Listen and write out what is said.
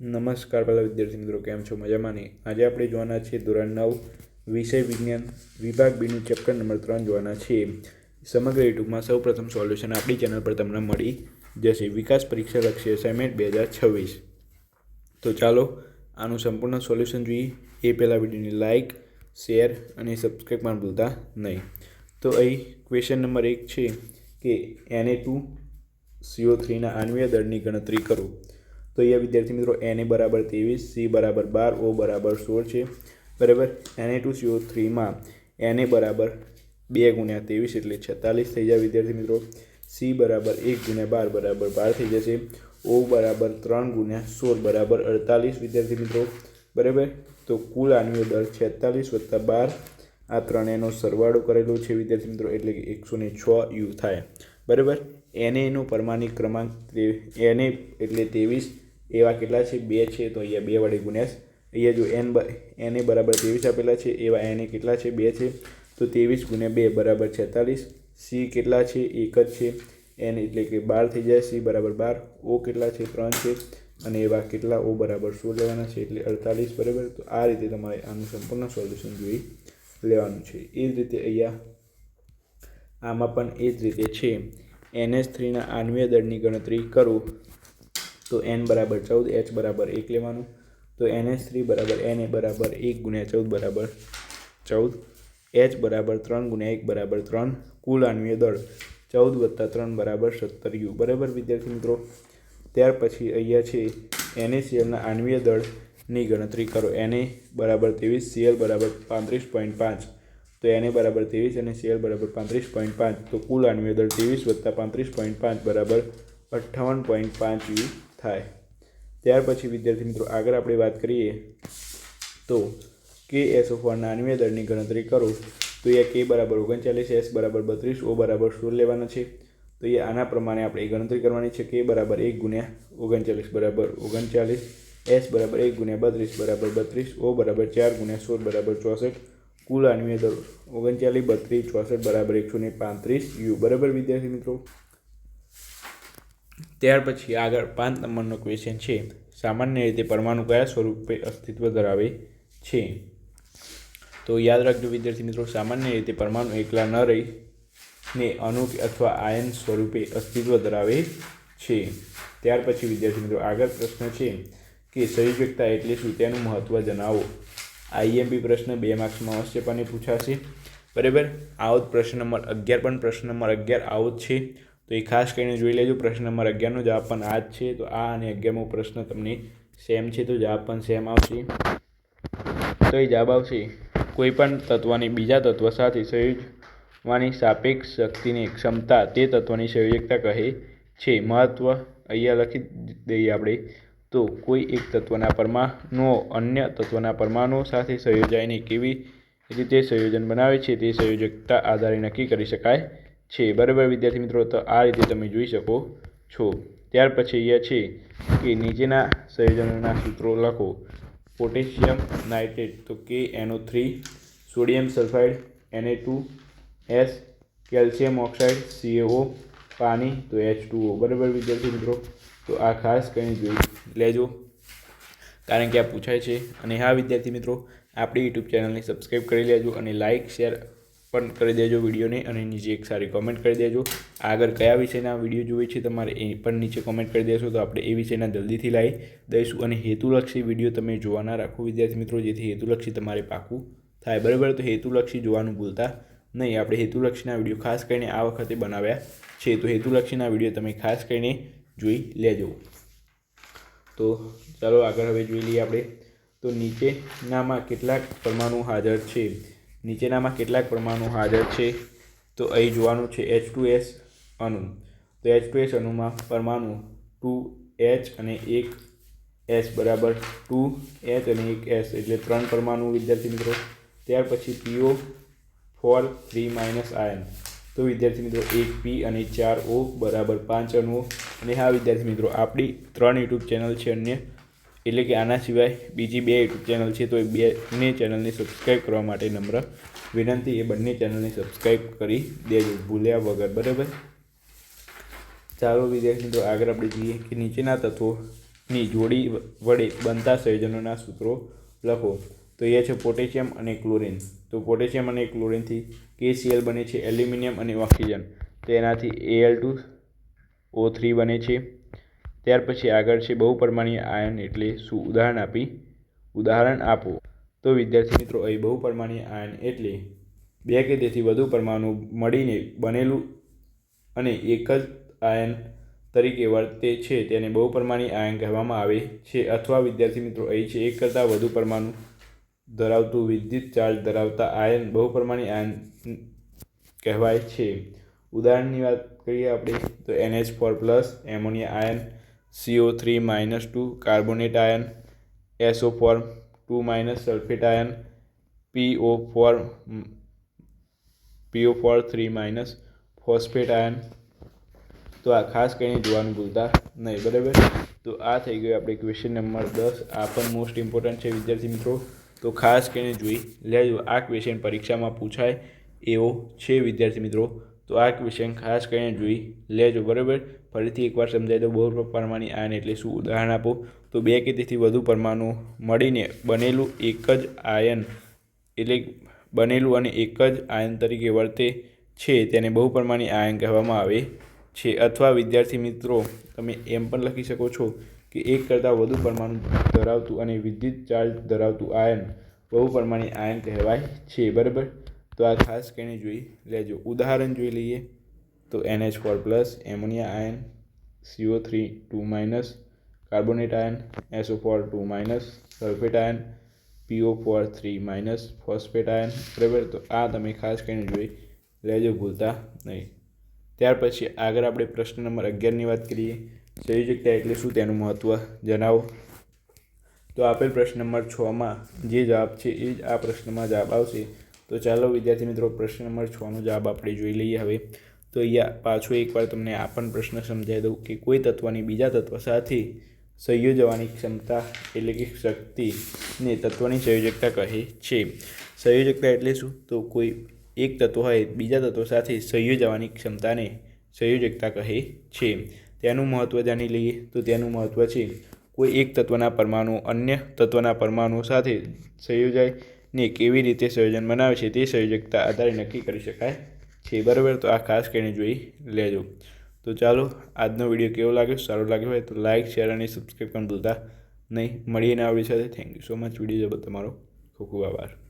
નમસ્કાર પહેલા વિદ્યાર્થી મિત્રો, કેમ છો? મજામાં નહીં? આજે આપણે જોવાના છીએ ધોરણ 9 વિષય વિજ્ઞાન વિભાગ બીનું ચેપ્ટર નંબર 3 જોવાના છીએ. સમગ્ર યુટ્યુબમાં સૌપ્રથમ સોલ્યુશન આપણી ચેનલ પર તમને મળી જશે. વિકાસ પરીક્ષા લક્ષ્ય અસાઇનમેન્ટ 2026. તો ચાલો આનું સંપૂર્ણ સોલ્યુશન જોઈએ. એ પહેલાં વિડીયોને લાઇક, શેર અને સબસ્ક્રાઈબ પણ ભૂલતા નહીં. તો અહીં ક્વેશ્ચન નંબર 1 છે કે Na2CO3 ના આણ્વીય દળની ગણતરી કરો. તો અહીંયા વિદ્યાર્થી મિત્રો Na બરાબર 23, C બરાબર 12, O બરાબર 16 છે. બરાબર. Na2CO3માં Na બરાબર 2 × 23 એટલે 46 થઈ જાય વિદ્યાર્થી મિત્રો. C બરાબર 1 × 12 બરાબર 12 થઈ જશે. O બરાબર 3 × 16 બરાબર 48 વિદ્યાર્થી મિત્રો. બરાબર. તો કુલ આણ્વીય દળ 46 + 12, આ ત્રણેયનો સરવાળો કરેલો છે વિદ્યાર્થી મિત્રો, એટલે કે 106 U થાય. બરાબર. Na પરમાણિક ક્રમાંક Na એટલે 23, એવા કેટલા છે? 2 છે. તો અહીંયા 2 વડે ગુણ્યા. અહીંયા જો Na બરાબર 23 આપેલા છે, એવા Na કેટલા છે? 2 છે. તો 23 × 2 બરાબર 46. C કેટલા છે? 1 જ છે. N એટલે કે 12 થઈ જાય. C બરાબર 12. O કેટલા છે? 3 છે. અને એવા કેટલા? O બરાબર 16 લેવાના છે, એટલે 48. બરાબર. તો આ રીતે તમારે આનું સંપૂર્ણ સોલ્યુશન જોઈ લેવાનું છે. એ જ રીતે અહીંયા આમાં પણ એ જ રીતે છે. NH3 ના આણ્વીય દળની ગણતરી કરું તો N બરાબર 14, H બરાબર 1 લેવાનું. તો NH3 બરાબર Na બરાબર 1 × 14 બરાબર 14, H બરાબર 3 × 1 બરાબર 3. કુલ આણ્વીય દળ 14 + 3 બરાબર 17 U. બરાબર વિદ્યાર્થી મિત્રો. ત્યાર પછી અહીંયા છે NaCl ના આણ્વીય દળની ગણતરી કરો. Na બરાબર 23, Cl બરાબર 35.5. તો Na બરાબર 23 અને Cl બરાબર 35.5. તો કુલ આણ્વીય દળ 23 + 35.5 બરાબર 58.5 U થાય. ત્યાર પછી વિદ્યાર્થી મિત્રો આગળ આપણે વાત કરીએ તો KSO4 ના આણ્વીય દળની ગણતરી કરો. તો અહીંયા K બરાબર 39, S બરાબર 32, O બરાબર 16 લેવાના છે. તો એ આના પ્રમાણે આપણે ગણતરી કરવાની છે. K બરાબર 1 × 39 બરાબર 39, S બરાબર 1 × 32 બરાબર 32, O બરાબર 4 × 16 બરાબર 64. કુલ આણ્વીય દળ 39, 32, 64 બરાબર 135 U. બરાબર વિદ્યાર્થી મિત્રો. ત્યાર પછી આગળ 5 નંબરનો ક્વેશ્ચન છે. સામાન્ય રીતે પરમાણુ કયા સ્વરૂપે અસ્તિત્વ ધરાવે છે? તો યાદ રાખજો વિદ્યાર્થી મિત્રો, સામાન્ય રીતે પરમાણુ એકલા ન રહીને અણુ અથવા આયન સ્વરૂપે અસ્તિત્વ ધરાવે છે. ત્યાર પછી વિદ્યાર્થી મિત્રો આગળ પ્રશ્ન છે કે સંયોજકતા એટલે શું, તેનું મહત્વ જણાવો. IMP પ્રશ્ન 2 માર્ક્સમાં અવશ્યપણે પૂછાશે. બરાબર. આવો જ પ્રશ્ન નંબર 11 પણ પ્રશ્ન નંબર 11 આવો જ છે. તો એ ખાસ કરીને જોઈ લેજો. પ્રશ્ન નંબર 11નો જવાબ પણ આ જ છે. તો આ અને 11મો પ્રશ્ન તમને સેમ છે, તો જવાબ પણ સેમ આવશે. તો એ જવાબ આવશે કોઈ પણ તત્વને બીજા તત્વ સાથે સંયોજવાની સાપેક્ષ શક્તિની ક્ષમતા તે તત્વની સંયોજકતા કહે છે. મહત્વ અહીંયા લખી દઈએ આપણે. તો કોઈ એક તત્વના પરમાણુઓ અન્ય તત્વના પરમાણુઓ સાથે સંયોજાઈને કેવી રીતે સંયોજન બનાવે છે તે સંયોજકતા આધારે નક્કી કરી શકાય છે. બરાબર વિદ્યાર્થી મિત્રો. તો આ રીતે તમે જોઈ શકો છો. ત્યાર પછી અહીંયા છે કે નીચેના સંયોજનોના સૂત્રો લખો. પોટેશિયમ નાઇટ્રેટ તો KNO3, sodium sulphide Na2S, calcium oxide CaO, પાણી તો H2O. બરાબર વિદ્યાર્થી મિત્રો. તો આ ખાસ કરીને જોઈ લેજો, કારણ કે આ પૂછાય છે. અને હા વિદ્યાર્થી મિત્રો, આપણી યુટ્યુબ ચેનલને સબસ્ક્રાઈબ કરી લેજો અને લાઇક શેર પણ કરી દેજો વિડીયોને, અને નીચે એક સારી કોમેન્ટ કરી દેજો. આગળ કયા વિષયના વિડીયો જોઈએ છે તમારે એ પણ નીચે કોમેન્ટ કરી દેશો, તો આપણે એ વિષયના જલ્દીથી લાવી દઈશું. અને હેતુલક્ષી વિડીયો તમે જોવાના રાખો વિદ્યાર્થી મિત્રો, જેથી હેતુલક્ષી તમારે પાકું થાય. બરાબર. તો હેતુલક્ષી જોવાનું ભૂલતા નહીં. આપણે હેતુલક્ષીના વિડીયો ખાસ કરીને આ વખતે બનાવ્યા છે, તો હેતુલક્ષીના વિડીયો તમે ખાસ કરીને જોઈ લેજો. તો ચાલો આગળ હવે જોઈ લઈએ આપણે. તો નીચેનામાં કેટલાક પરમાણુ હાજર છે? નીચેનામાં કેટલાક પરમાણુ હાજર છે? તો અહીં જોવાનું છે H2S અણુ. તો H2S અણુમાં પરમાણુ 2H અને 1S બરાબર 2H અને 1S એટલે 3 પરમાણુ વિદ્યાર્થી મિત્રો. ત્યાર પછી PO4 3- આયન. તો વિદ્યાર્થી મિત્રો 1P અને 4O બરાબર 5 અણુઓ. અને હા વિદ્યાર્થી મિત્રો, આપણી 3 યુટ્યુબ ચેનલ છે અન્ય, એટલે કે આના સિવાય બીજી 2 યુટ્યુબ ચેનલ છે. તો એ બંને ચેનલને સબસ્ક્રાઈબ કરવા માટે નમ્ર વિનંતી. એ બંને ચેનલને સબસ્ક્રાઈબ કરી દેજો ભૂલ્યા વગર. બરાબર. ચાલો વિદ્યાર્થી મિત્રો આગળ આપણે જોઈએ કે નીચેના તત્વો ની જોડી વડે બનતા સંયોજનોના સૂત્રો લખો. તો એ છે પોટેશિયમ અને ક્લોરિન. તો પોટેશિયમ અને ક્લોરિનથી KCl બને છે, એલ્યુમિનિયમ અને ઓક્સિજન. તેનાથી Al2O3 બને છે. ત્યાર પછી આગળ છે બહુપરમાણીય આયન એટલે શું? ઉદાહરણ આપો. તો વિદ્યાર્થી મિત્રો, અહીં બહુપરમાણીય આયન એટલે બે કે તેથી વધુ પરમાણુ મળીને બનેલું અને એક જ આયન તરીકે વર્તે છે તેને બહુપરમાણીય આયન કહેવામાં આવે છે. અથવા વિદ્યાર્થી મિત્રો, અહીં છે એક કરતાં વધુ પરમાણુ ધરાવતું વિદ્યુત ચાર્જ ધરાવતા આયન બહુપરમાણીય આયન કહેવાય છે. ઉદાહરણની વાત કરીએ આપણે તો NH4+, ammonia ion, CO3-2, carbonate ion, SO4-2- sulphate ion, PO4-3- phosphate ion. તો આ ખાસ કરીને જોવાનું ભૂલતા નહીં, બરાબર. તો આ થઈ ગયો આપણે ક્વેશ્ચન નંબર 10. આ પણ મોસ્ટ ઇમ્પોર્ટન્ટ છે વિદ્યાર્થી મિત્રો, તો ખાસ કરીને જોઈ લેજો. આ ક્વેશ્ચન પરીક્ષામાં પૂછાય એવો છે વિદ્યાર્થી મિત્રો, તો આ ક્વેશ્ચન ખાસ કરીને જોઈ લેજો, બરાબર. ફરીથી એકવાર સમજાય તો બહુપરમાણીય આયન એટલે શું? ઉદાહરણ આપો. તો બે કે તેથી વધુ પરમાણુ મળીને બનેલું એક જ આયન એટલે બનેલું અને એક જ આયન તરીકે વર્તે છે તેને બહુપરમાણીય આયન કહેવામાં આવે છે. અથવા વિદ્યાર્થી મિત્રો, તમે એમ પણ લખી શકો છો કે એક કરતાં વધુ પરમાણુ ધરાવતું અને વિદ્યુત ચાર્જ ધરાવતું આયન બહુપરમાણીય આયન કહેવાય છે, બરાબર. તો આ ખાસ કરીને જોઈ લેજો. ઉદાહરણ જોઈ લઈએ તો NH4+, ammonia ion, CO3-2- carbonate ion, SO4-2- sulphate ion, PO4-3- phosphate ion, બરાબર. તો આ તમે ખાસ કરીને જોઈ લેજો, ભૂલતા નહીં. ત્યાર પછી આગળ આપણે પ્રશ્ન નંબર 11ની વાત કરીએ. સંયોજકતા એટલે શું? તેનું મહત્ત્વ જણાવો. તો આપેલ પ્રશ્ન નંબર 6માં જે જવાબ છે એ જ આ પ્રશ્નમાં જવાબ આવશે. તો ચાલો વિદ્યાર્થી મિત્રો, પ્રશ્ન નંબર 6નો જવાબ આપણે જોઈ લઈએ હવે. તો અહીંયા પાછો એકવાર તમને આ પણ પ્રશ્ન સમજાવી દઉં કે કોઈ તત્વની બીજા તત્વ સાથે સંયોજવાની ક્ષમતા એટલે કે શક્તિને તત્વની સંયોજકતા કહે છે. સંયોજકતા એટલે શું? તો કોઈ એક તત્વ હોય બીજા તત્વ સાથે સંયોજવાની ક્ષમતાને સંયોજકતા કહે છે. તેનું મહત્ત્વ જાણી લઈએ. તો તેનું મહત્ત્વ છે કોઈ એક તત્વના પરમાણુ અન્ય તત્વના પરમાણુ સાથે સંયોજાય ને કેવી રીતે સંયોજન બનાવે છે તે સંયોજકતા આધારે નક્કી કરી શકાય છે, બરાબર. તો આ ખાસ કરીને જોઈ લેજો. તો ચાલો, આજનો વિડીયો કેવો લાગ્યો? સારો લાગ્યો હોય તો લાઇક, શેર અને સબસ્ક્રાઈબ પણ ભૂલતા નહીં. મળીએ નવા વિડીયો સાથે. Thank you so much. Video જોવા તમારો ખૂબ ખૂબ આભાર.